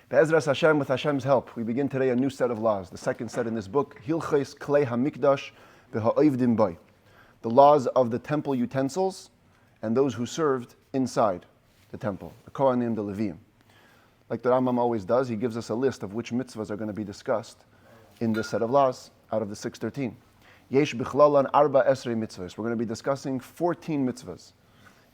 Be'ezras Hashem, with Hashem's help, we begin today a new set of laws, the second set in this book, Hilchos, Klei, Hamikdash, v'ha'ovdim bai, the laws of the temple utensils and those who served inside the temple, the Kohanim, the Leviim. Like the Rambam always does, he gives us a list of which mitzvahs are going to be discussed in this set of laws out of the 613. Yesh bichlalan arba esrei mitzvahs. We're going to be discussing 14 mitzvahs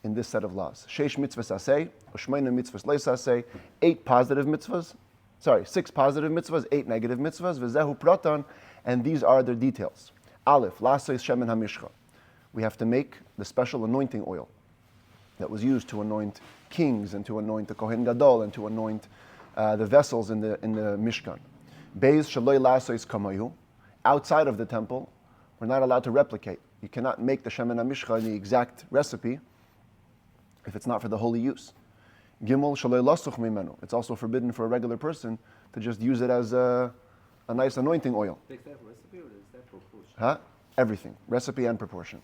in this set of laws. Sheish mitzvahs aseh, u'shmeina mitzvahs leis aseh, 6 positive mitzvahs, 8 negative mitzvahs, v'zehu pratan, and these are their details. Aleph, lasois shemen hamishcha. We have to make the special anointing oil that was used to anoint kings and to anoint the Kohen Gadol and to anoint the vessels in the Mishkan. Beis shaloi lasois kamayu. Outside of the temple, we're not allowed to replicate. You cannot make the shemen hamishcha in the exact recipe if it's not for the holy use. Gimel shalei lasuch mimenu. It's also forbidden for a regular person to just use it as a nice anointing oil. Is that recipe or is that proportion? Huh? Everything. Recipe and proportion.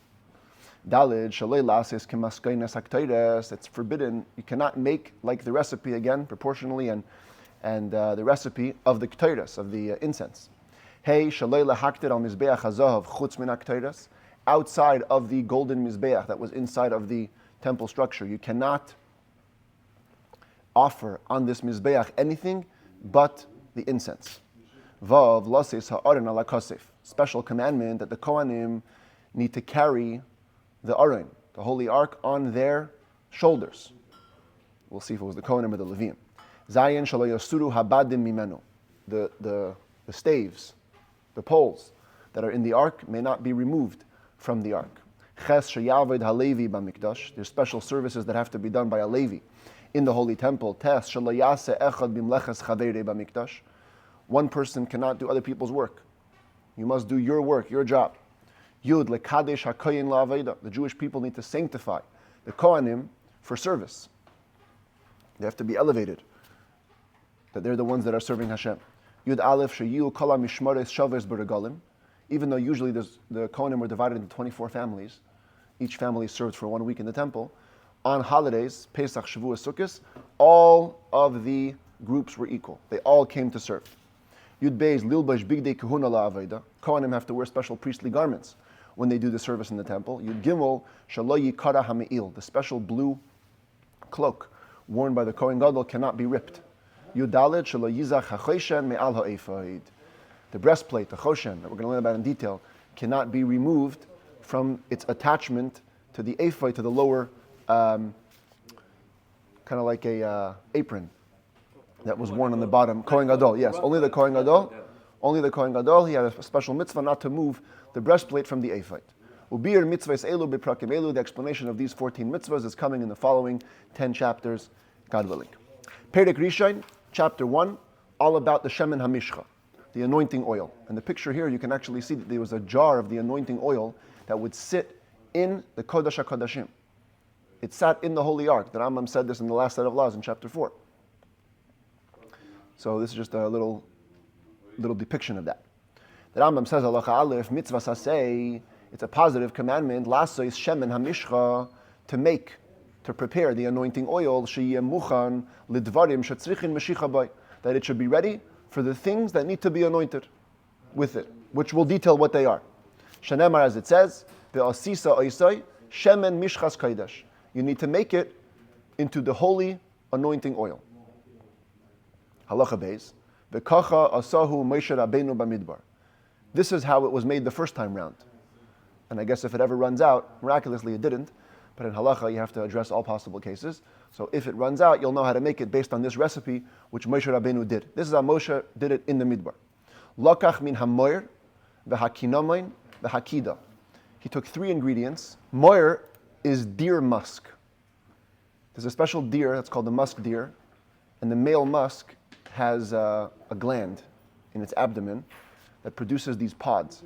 Dalid shalei lasis kemaskainas hakteides. It's forbidden. You cannot make like the recipe again, proportionally, and the recipe of the kteides, of the incense. Hey shalei lahaktir al mizbeach hazahav chutz min hakteides. Outside of the golden mizbeach that was inside of the temple structure, you cannot offer on this mizbeach anything but the incense. Vav lasis ha'aron ala kasef. Special commandment that the Kohanim need to carry the aron, the holy ark, on their shoulders. We'll see if it was the Kohanim or the Leviim. Zayin shalo yasuru habadim mimenu. The staves, the poles that are in the ark may not be removed from the ark. Ches sheyaved halevi b'mikdash. There's special services that have to be done by a Levi in the holy temple. Tes shelo yaseh echad bimleches chaverei b'mikdash. One person cannot do other people's work. You must do your work, your job. Yud lekadesh hakoyin la'aveda. The Jewish people need to sanctify the Kohanim for service. They have to be elevated, that they're the ones that are serving Hashem. Yud aleph sheyu kol mishmares shavers b'regalim. Even though usually the Kohanim were divided into 24 families, each family served for 1 week in the temple. On holidays, Pesach, Shavuot, Sukkot, all of the groups were equal. They all came to serve. Yud Beis lilbash bigdei kahuna la'aveda. Kohanim have to wear special priestly garments when they do the service in the temple. Yud Gimel shalo yikara ha'me'il. The special blue cloak worn by the Kohen Gadol cannot be ripped. Yud Dalet shalo yizach ha'choshen me'al ha'ephod. The breastplate, the choshen, that we're going to learn about in detail, cannot be removed from its attachment to the ephod, to the lower, kind of like a apron that was worn on the bottom. Kohen Gadol, yes, only the Kohen Gadol. Only the Kohen Gadol. He had a special mitzvah not to move the breastplate from the ephod. Ubir mitzvahs elu beprakim elu. The explanation of these 14 mitzvahs is coming in the following 10 chapters, God willing. Perek Rishon, chapter 1, all about the shemen hamishcha, the anointing oil. And the picture here, you can actually see that there was a jar of the anointing oil that would sit in the Kodesh HaKodashim. It sat in the Holy Ark. The Rambam said this in the last set of laws in chapter 4. So this is just a little depiction of that. The Rambam says, Halacha Aleph, mitzvah saseh, it's a positive commandment, lasois shemen hamishcha, to prepare the anointing oil, sheyeh muchan lidvarim shetzrichin meshicha bay, that it should be ready for the things that need to be anointed with it, which will detail what they are. Shenemar, as it says, ve'asisa oisai shemen mishchas kaidesh. You need to make it into the holy anointing oil. Halacha beis, ve'kacha asahu Moshe Rabbeinu b'midbar. This is how it was made the first time round. And I guess if it ever runs out, miraculously it didn't, but in halacha you have to address all possible cases. So if it runs out, you'll know how to make it based on this recipe, which Moshe Rabbeinu did. This is how Moshe did it in the midbar. Lakach min hamoyer, v'hakinamoin, v'hakida. He took 3 ingredients. Moyer is deer musk. There's a special deer that's called the musk deer, and the male musk has a gland in its abdomen that produces these pods.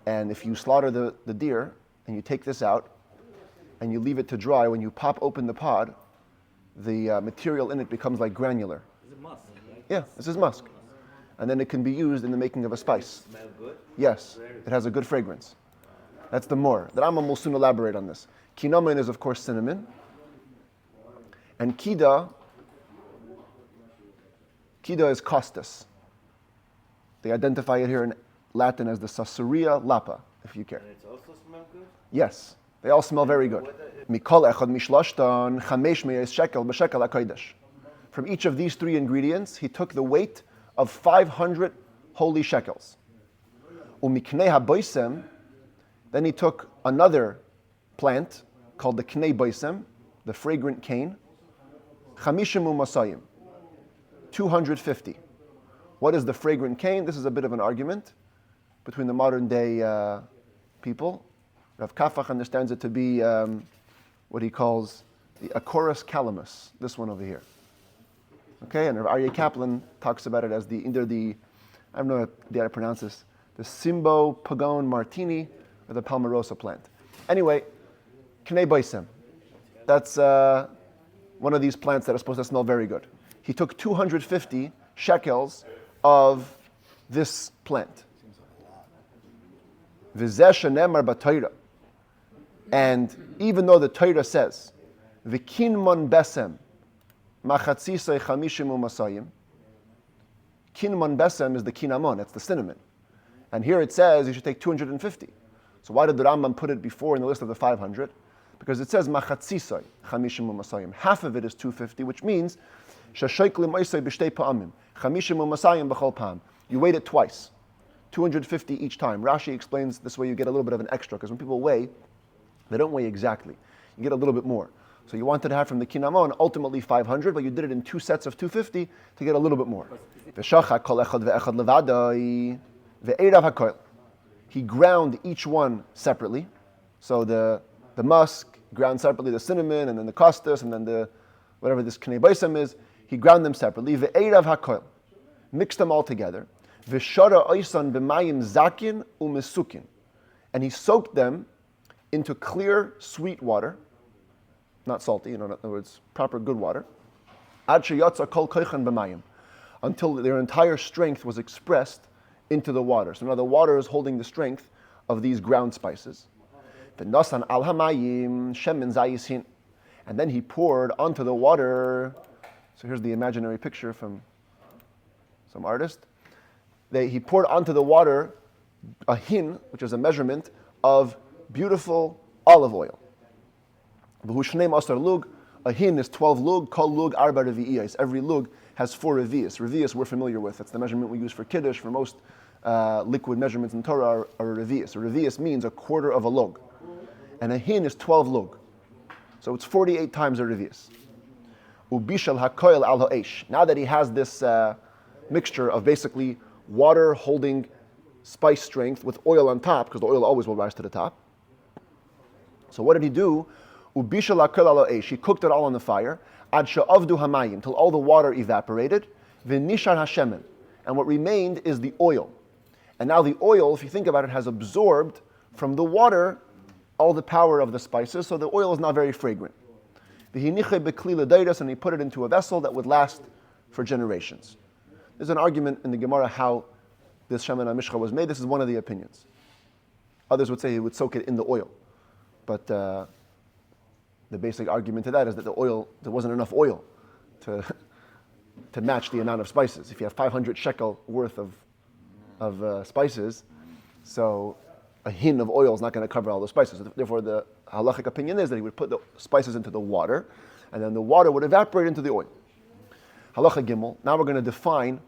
And if you slaughter the deer and you take this out and you leave it to dry, when you pop open the pod, the material in it becomes like granular. Is it musk? Right? Yeah, this is musk. And then it can be used in the making of a spice. Smell good? Yes, it has a good fragrance. That's the mor. The Rambam will soon elaborate on this. Kinamin is, of course, cinnamon. And kida Kida is costus. They identify it here in Latin as the Sasaria lapa, if you care. And it's also smell good? Yes, they all smell very good. Mikol echad mishloshtan chamesh meyes shekel b'shekel hakodesh. From each of these three ingredients, he took the weight of 500 holy shekels. Umiknei haboisem, then he took another plant called the knei boisem, the fragrant cane, chamishim umasayim, 250. What is the fragrant cane? This is a bit of an argument between the modern day people. Rav Kafach understands it to be what he calls the Acorus calamus, this one over here. Okay, and Rav Aryeh Kaplan talks about it as either the, I don't know how to pronounce this, the Simbo Pagone Martini or the Palmarosa plant. Anyway, Knei Boisem. That's one of these plants that are supposed to smell very good. He took 250 shekels of this plant. V'zeh shenemar b'Torah. And even though the Torah says, V'kinmon besem, machatzisei chamishim u'masayim, kinmon besem is the kinamon, it's the cinnamon. And here it says you should take 250. So why did the Rambam put it before in the list of the 500? Because it says machatzisei chamishim u'masayim. Half of it is 250, which means shashoikli moisei b'shtei pa'amim, chamishim u'masayim b'chol pa'am. You weigh it twice, 250 each time. Rashi explains this way you get a little bit of an extra, because when people weigh, they don't weigh exactly. You get a little bit more. So you wanted to have from the kinamon ultimately 500, but you did it in two sets of 250 to get a little bit more. He ground each one separately. So the musk ground separately, the cinnamon, and then the costus, and then the whatever this knei boisem is. He ground them separately. Ve'erav hakoil, mixed them all together. V'shara oisan b'mayim zakin u'mesukin, and he soaked them into clear, sweet water, not salty, in other words, proper good water, ad sheyatza kol koichan b'mayim, until their entire strength was expressed into the water. So now the water is holding the strength of these ground spices. V'nasan al hamayim shemen zayisin, and then he poured onto the water. So here's the imaginary picture from some artist. He poured onto the water a hin, which is a measurement of beautiful olive oil. A hin is 12 lug, kol lug arba revi'iyos. Every lug has 4 revi'is. Revi'is we're familiar with. That's the measurement we use for kiddush. For most liquid measurements in Torah are a revi'is. A revi'is means a quarter of a lug. And a hin is 12 lug. So it's 48 times a revi'is. Ubishal hakoil al ha'esh. Now that he has this mixture of basically water holding spice strength with oil on top, because the oil always will rise to the top. So what did he do? Ubishal hakoil al ha'esh. He cooked it all on the fire. Ad sha'avdu hamayim, till all the water evaporated. V'nishar hashemen. And what remained is the oil. And now the oil, if you think about it, has absorbed from the water all the power of the spices, so the oil is not very fragrant. And he put it into a vessel that would last for generations. There's an argument in the Gemara how this Shemen HaMishcha was made. This is one of the opinions. Others would say he would soak it in the oil. But the basic argument to that is that the oil, there wasn't enough oil to match the amount of spices. If you have 500 shekel worth of spices, so a hin of oil is not going to cover all the spices. Therefore, the halachic opinion is that he would put the spices into the water, and then the water would evaporate into the oil. Halacha Gimel. Now we're going to define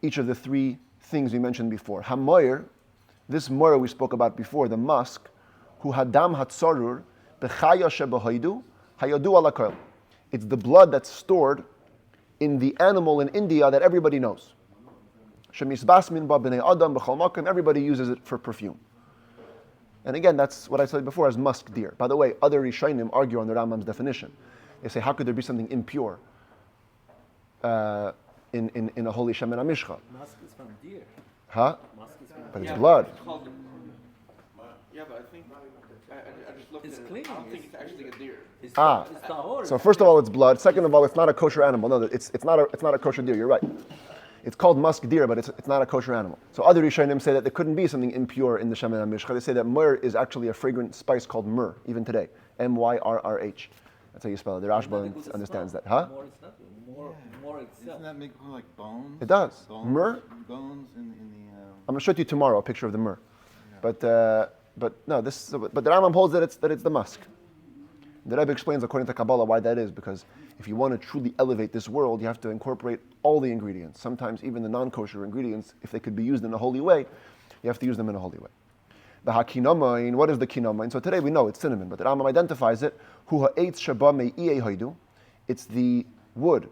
each of the 3 things we mentioned before. Hamoyer, this moyer we spoke about before, the musk, hu hadam hatzarur b'chaya shebahaydu hayadu alakol. It's the blood that's stored in the animal in India that everybody knows. Shemisbasmin ba b'nei adam b'chol makom. Everybody uses it for perfume. And again, that's what I said before as musk deer. By the way, other Rishonim argue on the Rambam's definition. They say, how could there be something impure in a holy Shemen HaMishcha? Musk is from deer. Huh? Musk is from But it's blood. Yeah, but I think I just looked It's at it. clean. I don't think it's actually a deer. It's Ah. It's tahor. So first of all, it's blood. Second of all, it's not a kosher animal. No, it's not a kosher deer. You're right. It's called musk deer, but it's not a kosher animal. So other Rishonim say that there couldn't be something impure in the Shemen HaMishcha. They say that myrrh is actually a fragrant spice called myrrh, even today. Myrrh. That's how you spell it. The Rashba understands that. Huh? More it's not. More itself. Doesn't that make like bones? It does. Bones, Myrrh? bones in the. I'm going to show it to you tomorrow, a picture of the myrrh. But no, but the Rambam holds that it's the musk. The Rabbi explains according to Kabbalah why that is, because if you want to truly elevate this world, you have to incorporate all the ingredients. Sometimes even the non-kosher ingredients, if they could be used in a holy way, you have to use them in a holy way. The hakinomain, what is the kinomain? So today we know it's cinnamon, but the Rambam identifies it. Hu ha'etz sheba me'i'ei haidu. It's the wood,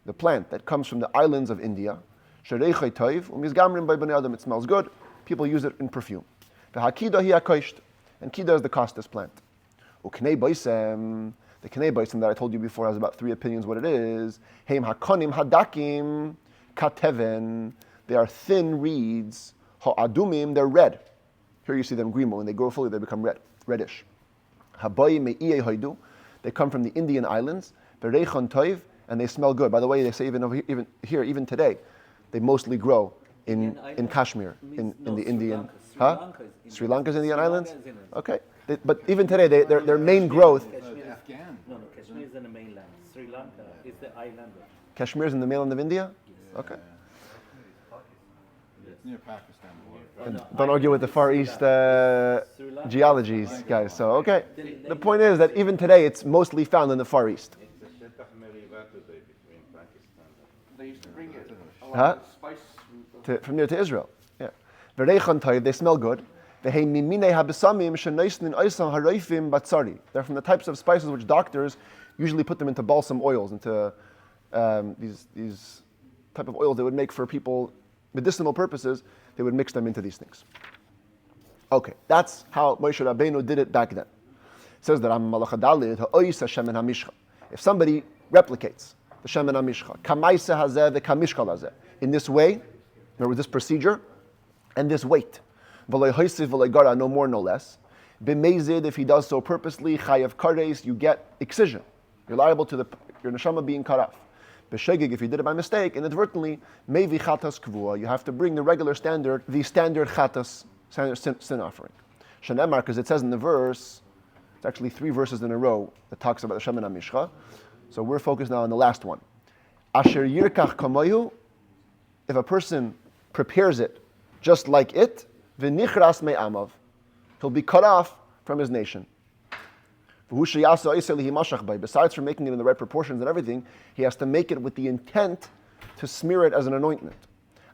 the plant that comes from the islands of India. Shereichai toiv umizgamrim by bnei adam. It smells good. People use it in perfume. The hakida hi hakoisht, and kida is the costus plant. Uknei boisem, the knei boisem that I told you before has about 3 opinions what it is. Heim hakonim hadakim kateven. They are thin reeds. Ha'adumim, they're red. Here you see them green, but when they grow fully, they become reddish. Habayim me'iyei haidu. They come from the Indian islands. Bereichon toiv, and they smell good. By the way, they say even today, they mostly grow in Kashmir, in the Indian. Sri Lanka's Indian islands? Okay. But even today, their main growth. Afghan. No, Kashmir is in the mainland. Sri Lanka is the island. Kashmir is in the mainland of India? Okay. It's near Pakistan border. Don't argue with the Far East geologies, guys. So, okay. The point is that even today, it's mostly found in the Far East. They used to bring it a Huh? lot of spice From there to Israel. Yeah. They smell good. They're from the types of spices which doctors usually put them into balsam oils, into these type of oils they would make for people, medicinal purposes. They would mix them into these things. Okay, that's how Moshe Rabbeinu did it back then. It says that if somebody replicates the shemen hamishcha, kamaisa hazeh v'kamishkal hazeh, in this way, remember this procedure, and this weight, v'loy hoisiv v'loy gara, no more, no less. B'meizid, if he does so purposely, chayav kares, you get excision. You're liable to your neshama being cut off. B'shegig, if you did it by mistake, inadvertently, mevi chatas kvua, you have to bring the standard chatas, standard sin offering. Shenemar, because it says in the verse, it's actually 3 verses in a row that talks about the shemen hamishcha. So we're focused now on the last one. Asher yirkach kamoyu, if a person prepares it just like it, v'nichras me'amav, he'll be cut off from his nation. Besides from making it in the right proportions and everything, he has to make it with the intent to smear it as an anointment.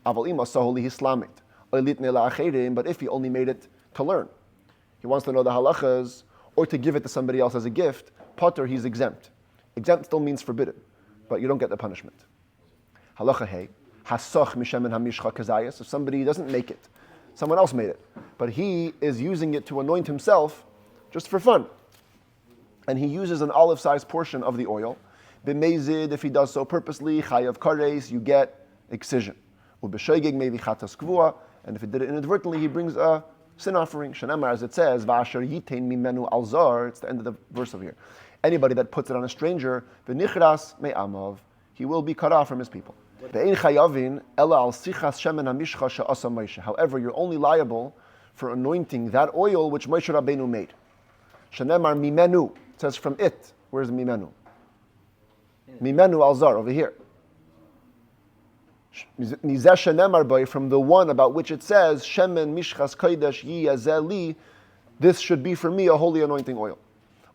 But if he only made it to learn, he wants to know the halachas, or to give it to somebody else as a gift, potter, he's exempt. Exempt still means forbidden, but you don't get the punishment. Halacha hey, hasach mishemen hamishcha kazayas. If somebody doesn't make it, someone else made it, but he is using it to anoint himself just for fun, and he uses an olive-sized portion of the oil. B'meizid, if he does so purposely, chayav kares, you get excision. U'b'shoigig, maybe chatas kvua, and if he did it inadvertently, he brings a sin offering. Shenemar, as it says, v'asher yitein mimenu alzar, it's the end of the verse over here. Anybody that puts it on a stranger, v'nichras me'amav, he will be cut off from his people. Ve'ein chayavin ela al sichas shemen hamishcha she'asa Moshe. However, you're only liable for anointing that oil which Moshe Rabbeinu made. Shenemar mimenu, it says from it. Where's the mimenu? Mimenu alzar, over here. Mizeh shenemar by, from the one about which it says, shemen mishchas kodesh yi azeli, this should be for me a holy anointing oil.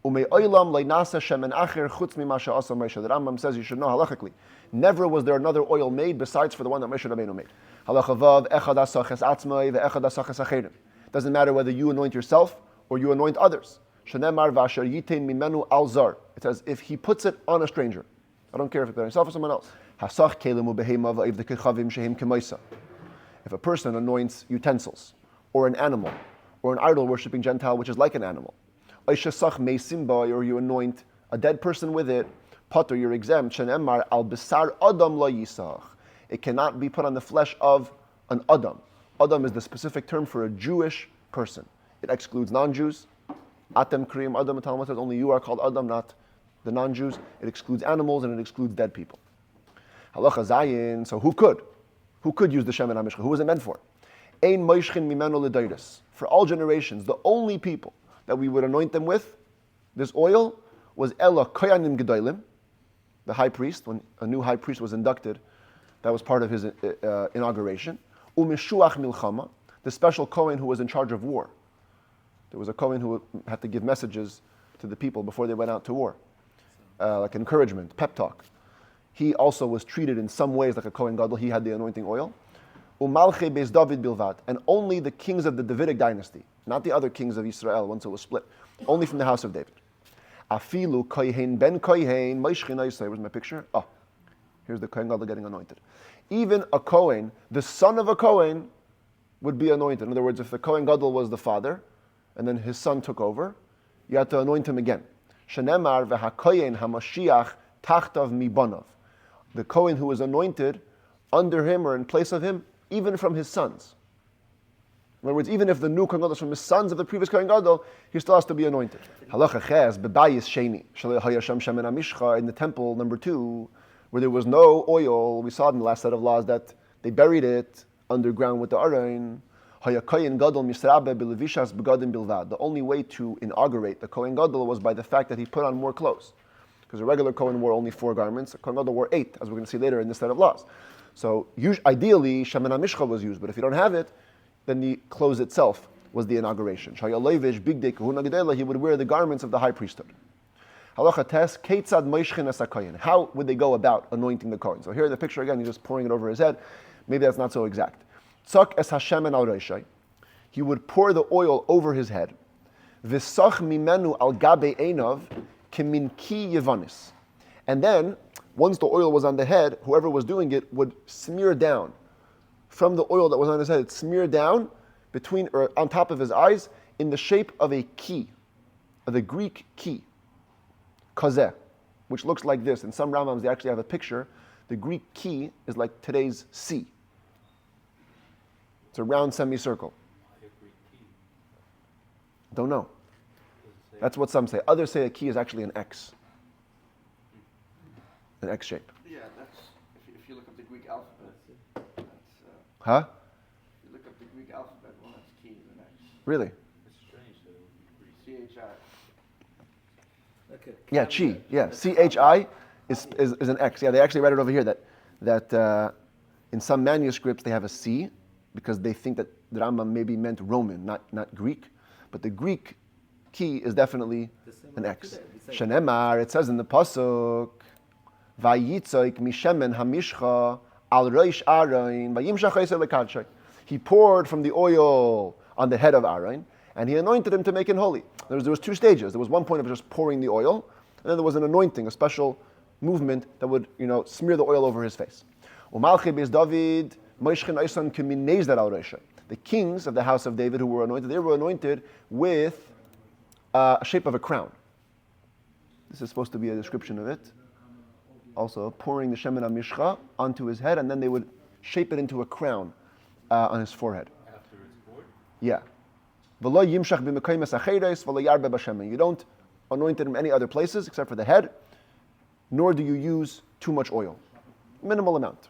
Umei oilam leinasa shemen acher chutz mima she'asa Moshe. The Rambam says you should know halachically. Never was there another oil made besides for the one that Moshe Rabbeinu made. Halacha vav echad asaches atzmai ve'echad asaches acherim. Doesn't matter whether you anoint yourself or you anoint others. Shenemar v'asher yitein mimenu alzar. It says if he puts it on a stranger. I don't care if it's on himself or someone else. Hasach kelimu behema v'ivdekechavim shehim kemoisa. If a person anoints utensils, or an animal, or an idol-worshipping Gentile which is like an animal, or you anoint a dead person with it, potter, you're exempt. Shenemar al besar adam lo yisach. It cannot be put on the flesh of an adam. Adam is the specific term for a Jewish person. It excludes non-Jews. Atem kriyim adam, the Talmud says only you are called adam, not the non-Jews. It excludes animals and it excludes dead people. Halacha zayin. So who could? Who could use the shemen hamishcha? Who was it meant for? Ein moishchin mimenu l'deiros. For all generations, the only people that we would anoint them with this oil was Ella Koyanim Gedolim, the high priest, when a new high priest was inducted, that was part of his inauguration. Umishuach Milchama, the special Kohen who was in charge of war. There was a Kohen who had to give messages to the people before they went out to war, like encouragement, pep talk. He also was treated in some ways like a Kohen Gadol. He had the anointing oil. Umalche Beis David Bilvad, and only the kings of the Davidic dynasty, not the other kings of Israel once it was split, only from the house of David. Afilu Kohen ben Kohen, where's my picture? Oh, here's the Kohen Gadol getting anointed. Even a Kohen, the son of a Kohen, would be anointed. In other words, if the Kohen Gadol was the father, and then his son took over, you had to anoint him again. Shenemar v'hakohen hamashiach tachtav mibanav. The Kohen who was anointed under him or in place of him, even from his sons. In other words, even if the new Kohen Gadol is from his sons of the previous Kohen Gadol, he still has to be anointed. Halacha ches bebayis sheni sheyasham shemen hamishcha, in the temple number 2, where there was no oil. We saw in the last set of laws that they buried it underground with the aron. The only way to inaugurate the Kohen Gadol was by the fact that he put on more clothes. Because a regular Kohen wore only 4 garments, a Kohen Gadol wore 8, as we're going to see later in this set of laws. So ideally, Shemen HaMishcha was used, but if you don't have it, then the clothes itself was the inauguration. He would wear the garments of the high priesthood. Halacha tes, Keitzad Moishchin es HaKohen. How would they go about anointing the Kohen? So here in the picture again, he's just pouring it over his head. Maybe that's not so exact. Tzak es Hashemen al Roshai. He would pour the oil over his head. V'sach mimenu al gabe einov kemin ki yevanis. And then, once the oil was on the head, whoever was doing it would smear down from the oil that was on his head. It smeared down between or on top of his eyes in the shape of a key, of the Greek key, kazeh, which looks like this. In some Rambams, they actually have a picture. The Greek key is like today's C. It's a round semicircle. Don't know. That's what some say. Others say a key is actually an X. An X shape. Yeah, that's, if you look up the Greek alphabet, that's, Huh? if you look up the Greek alphabet, well, that's key is an X. Really? It's strange though. C-H-I. Okay. Yeah, chi. Yeah, C-H-I is an X. Yeah, they actually write it over here that in some manuscripts they have a C because they think that the Rambam maybe meant Roman, not Greek. But the Greek key is definitely an X. Shenemar, it says in the pasuk, Vayitzoik mishemen hamishcha al roish Aaron vayimshach esel lekadshai. He poured from the oil on the head of Aaron, and he anointed him to make him holy. There was 2 stages. There was one point of just pouring the oil, and then there was an anointing, a special movement that would, smear the oil over his face. Umalche beis David moishchen oisan keminez al roisha. The kings of the house of David who were anointed, they were anointed with a shape of a crown. This is supposed to be a description of it. Also, pouring the Shemen HaMishcha onto his head, and then they would shape it into a crown on his forehead. After it's poured? Yeah. V'lo yimshach b'mekayim acheres v'lo yarbe b'shemen. You don't anoint it in any other places except for the head, nor do you use too much oil. Minimal amount.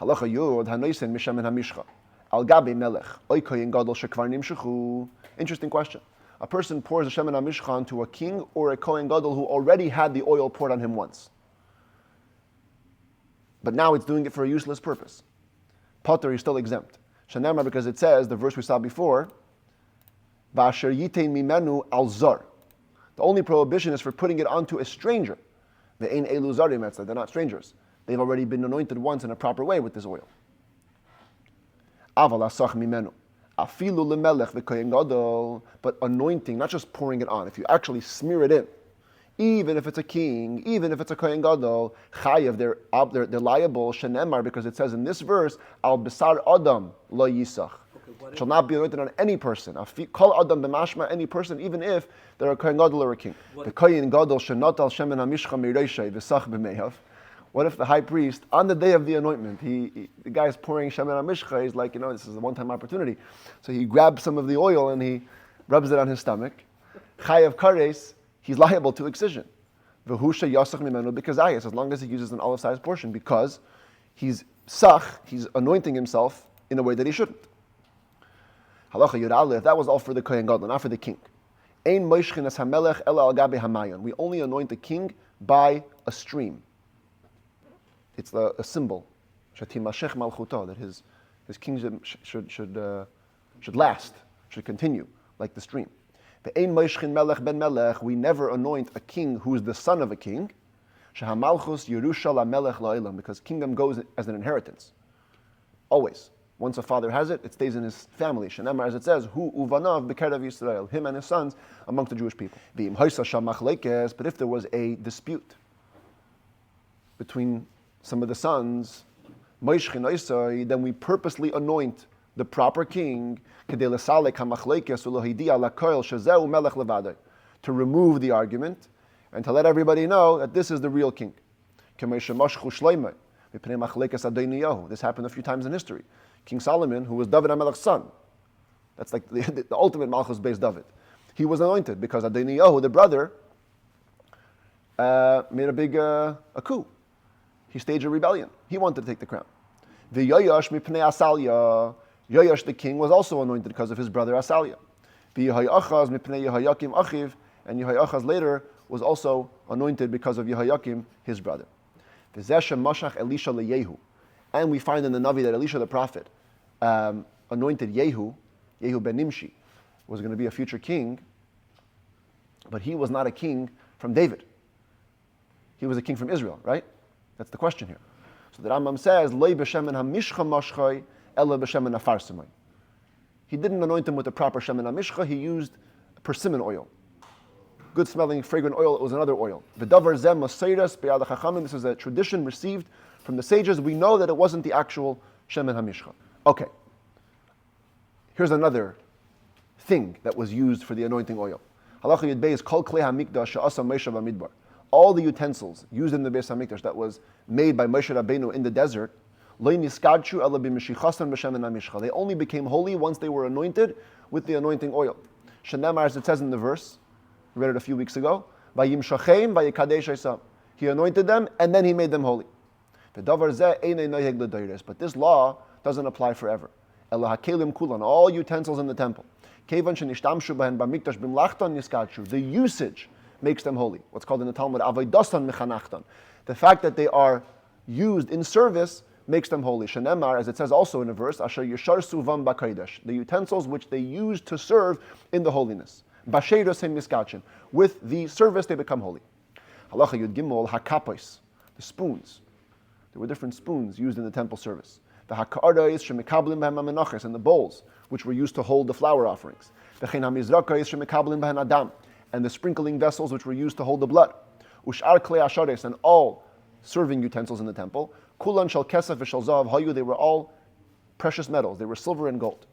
Halacha yod hanoisen mishemen hamishcha al gabe melech oy kohen gadol shekvar nimshechu. Interesting question. A person pours the Shemen HaMishcha onto a king or a Kohen Gadol who already had the oil poured on him once. But now it's doing it for a useless purpose. Potter is still exempt. Shanema, because it says, the verse we saw before, V'asher yitein mimenu al zar. The only prohibition is for putting it onto a stranger. Ve'ein elu zarim, they're not strangers. They've already been anointed once in a proper way with this oil. Aval asach mimenu. Afilu lemelech v'kohen gadol, but anointing, not just pouring it on. If you actually smear it in, even if it's a king, even if it's a kohen gadol, chayev, they're liable. Shenemar, because it says in this verse, al besar adam lo yisach. It shall not be anointed on any person. Kol adam b'mashma, any person, even if they're a kohen gadol or a king. The kohen gadol shenot al shemen hamishcha mireishay v'sach b'meihav. What if the high priest, on the day of the anointment, the guy's pouring Shemen HaMishcha, he's like, this is a one-time opportunity. So he grabs some of the oil and he rubs it on his stomach. Chayav kares, he's liable to excision. V'husha yasach mimenu b'kazayis, as long as he uses an olive-sized portion, because he's anointing himself in a way that he shouldn't. Halacha Yud Aleph, that was all for the Kohen Gadol, not for the king. Ein moishchin es hamelech ela al gabe hamayon. We only anoint the king by a stream. It's a symbol. Shetimashech malchuto, that his kingdom should last, should continue, like the stream. Ve'ein moishchin melech ben melech. We never anoint a king who is the son of a king. Shehamalchus Yerusha lamelech la'ilam, because kingdom goes as an inheritance. Always. Once a father has it, it stays in his family. Shenemar, as it says, Hu uvanav b'kerev Yisrael, him and his sons amongst the Jewish people. V'im hoysa sham machlekes, but if there was a dispute between some of the sons, moishchin oisai, then we purposely anoint the proper king kedei lesalek hamachlekes ulohidi ala koil shezeu melech levadai, to remove the argument and to let everybody know that this is the real king. This happened a few times in history. King Solomon, who was David HaMelech's son, that's like the ultimate Malchus based David. He was anointed because Adoniyahu, the brother, made a big a coup. He staged a rebellion. He wanted to take the crown. The Yoyash mipnei Asalya, Yoyash the king was also anointed because of his brother Asalya. The Yehoiachaz mipnei Yehoyakim Achiv, and Yehoiachaz later was also anointed because of Yehoyakim, his brother. The Zeshem Mashach Elisha leYehu. And we find in the Navi that Elisha the prophet anointed Yehu ben Nimshi, was going to be a future king, but he was not a king from David. He was a king from Israel, right? That's the question here. So the Rambam says, Loi b'shemen hamishcha mashchai, ela b'shemen afarsimai. He didn't anoint him with the proper shemen hamishcha, he used persimmon oil. Good smelling, fragrant oil, it was another oil. V'davar zem maseiras be'ad hachachamim, this is a tradition received from the sages. We know that it wasn't the actual shemen hamishcha. Okay. Here's another thing that was used for the anointing oil. Halacha Yud Bey is Kol Klei Hamikdash she'asa Moshe b'midbar. All the utensils used in the Beis Hamikdash that was made by Moshe Rabbeinu in the desert, Lo niskadshu ela b'mishichasan b'shemen hamishcha. They only became holy once they were anointed with the anointing oil. Shenemar, as it says in the verse, we read it a few weeks ago, Vayimshachem vayikadesh esam. He anointed them and then he made them holy. But this law doesn't apply forever. All utensils in the temple. The usage makes them holy. What's called in the Talmud, the fact that they are used in service makes them holy. Shenemar, as it says also in a verse, the utensils which they use to serve in the holiness. With the service they become holy. Halacha Yud Gimel, hakapos, the spoons. There were different spoons used in the temple service. The hakaradais shemekablim b'hem hamenachos, and the bowls which were used to hold the flour offerings. The chen hamizrakais shemekablim b'hem adam, and the sprinkling vessels which were used to hold the blood. Ushar klei ashares, and all serving utensils in the temple. Kulan shel kesef v'shel zahav hayu, they were all precious metals. They were silver and gold.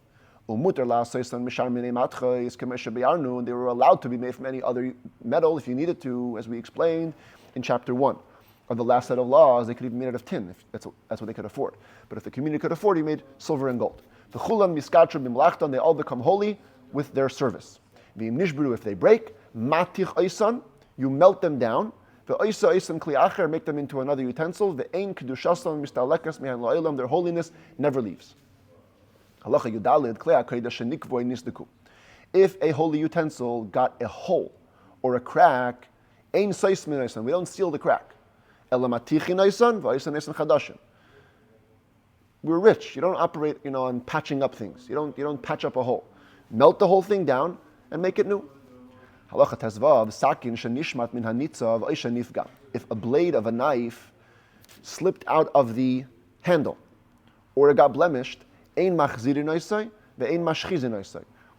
Umuter la'aseisan mishar minei matchais k'meshe be'arnu, and they were allowed to be made from any other metal if you needed to, as we explained in chapter 1. Of the last set of laws, they could even be made out of tin, if that's what they could afford. But if the community could afford, he made silver and gold. The chulan miskatra bimlachtan, they all become holy with their service. V'im nishbru, if they break, matich oisan, you melt them down. Ve'oisa oisan kli acher, make them into another utensil. Ve'ein kedushasan mistalekas mehan la'ilam, their holiness never leaves. Halacha yudalid klei ha'kodesh shenikvoi nisdeku. If a holy utensil got a hole or a crack, ein seis min oisan, we don't seal the crack. We're rich. You don't operate, on patching up things. You don't patch up a hole. Melt the whole thing down and make it new. If a blade of a knife slipped out of the handle or it got blemished, we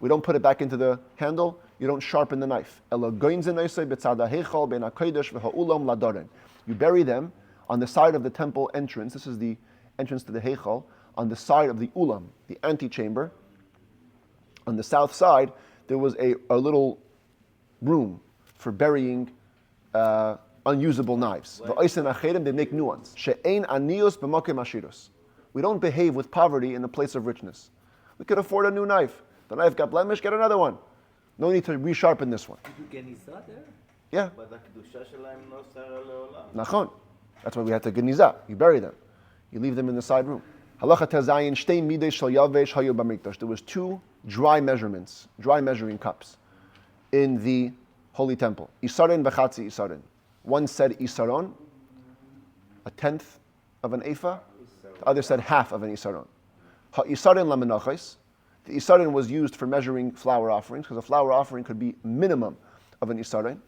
don't put it back into the handle. You don't sharpen the knife. You bury them on the side of the temple entrance. This is the entrance to the Heichal. On the side of the Ulam, the antechamber, on the south side, there was a little room for burying unusable knives. They make new ones. We don't behave with poverty in a place of richness. We could afford a new knife. The knife got blemished, get another one. No need to resharpen this one. Yeah. But the kedusha shelem no sara leolam. Nachon. That's why we have to geniza. You bury them. You leave them in the side room. Halacha tezayin shtei midei shel yavesh hayu b'mikdash. There was two dry measuring cups. in the holy temple. Isarin v'chatzi isarin. One said isaron, a tenth of an ephah. The other said half of an isaron. Ha-isarin lamenachos. The isarin was used for measuring flour offerings, because a flour offering could be minimum of an isarin.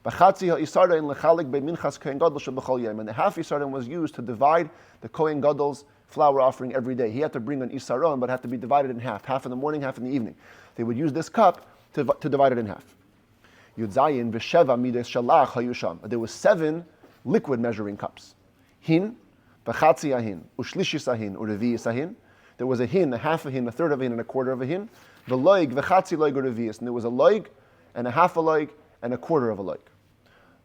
V'chatzi ha-isarin lechalik be'minchas kohen gadol sheb'chol yom. And the half isarin was used to divide the kohen gadol's flour offering every day. He had to bring an isaron, but it had to be divided in half in the morning, half in the evening. They would use this cup to divide it in half. Yud Zayin v'sheva midas shalach hayusham. There was 7 liquid measuring cups. Hin, v'chatzi ahin, u'shlishis ahin, u'reviyis ahin. There was a hin, a half a hin, a third of a hin, and a quarter of a hin. The loig, v'chatzi loig u'reviyis. And there was a loig, and a half a loig, and a quarter of a loig.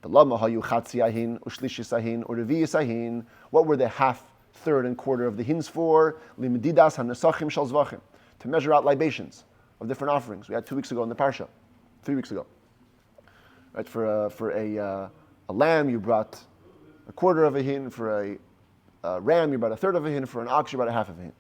The lama hayu chatzi ahin, u'shlishis ahin, u'reviyis ahin. What were the half, third, and quarter of the hins for? Limdidas hanasachim shal zvachim. To measure out libations of different offerings. We had 2 weeks ago in the parsha, 3 weeks ago. Right, for a lamb, you brought a quarter of a hin. For a ram, you brought a third of a hin. For an ox, you brought a half of a hin.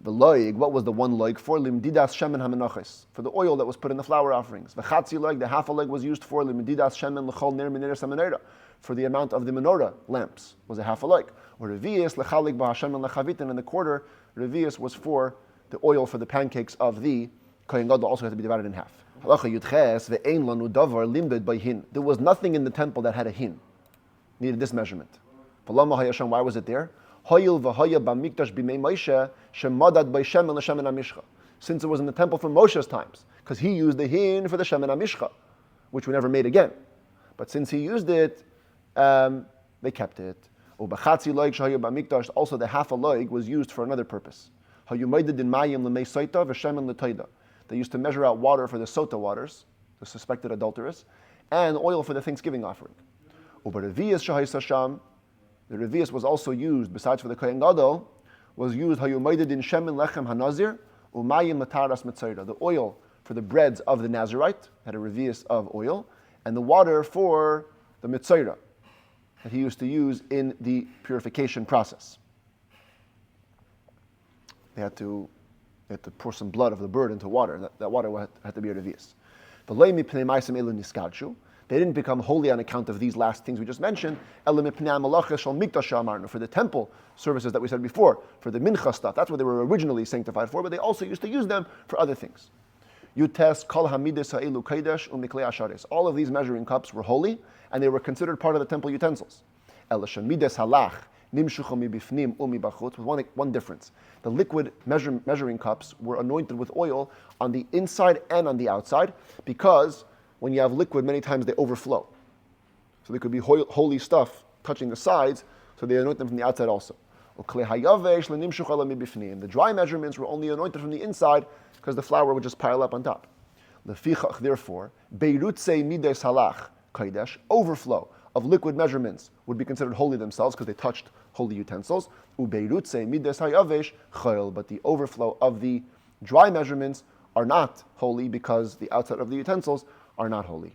The loig, what was the one loig for? Limdidas shemen hamenachos, for the oil that was put in the flour offerings. The chatzi loig, the half a loig was used for limdidas shemen l'chol ner minera samenera, for the amount of the menorah lamps was a half a loig. Or revius lechalik b'hashemen lechavitin, and the quarter revius was for the oil for the pancakes of the kohen gadol, also had to be divided in half. There was nothing in the temple that had a hin, needed this measurement. Why was it there? Since it was in the temple from Moshe's times, because he used the hin for the shemen hamishcha, which we never made again. But since he used it, they kept it. Also, the half a loig was used for another purpose. They used to measure out water for the sota waters, the suspected adulteress, and oil for the Thanksgiving offering. The revius was also used, besides for the kohen gadol, was used the oil for the breads of the Nazirite, had a revius of oil, and the water for the mitzayra that he used to use in the purification process. They had to pour some blood of the bird into water. That water had to be a revius. They didn't become holy on account of these last things we just mentioned. For the temple services that we said before, for the mincha stuff, that's what they were originally sanctified for, but they also used to use them for other things. All of these measuring cups were holy, and they were considered part of the temple utensils. With one difference. The liquid measuring cups were anointed with oil on the inside and on the outside, because when you have liquid, many times they overflow. So there could be holy stuff touching the sides, so they anoint them from the outside also. The dry measurements were only anointed from the inside, because the flour would just pile up on top. Therefore, overflow of liquid measurements would be considered holy themselves, because they touched holy utensils. But the overflow of the dry measurements are not holy, because the outside of the utensils are not holy.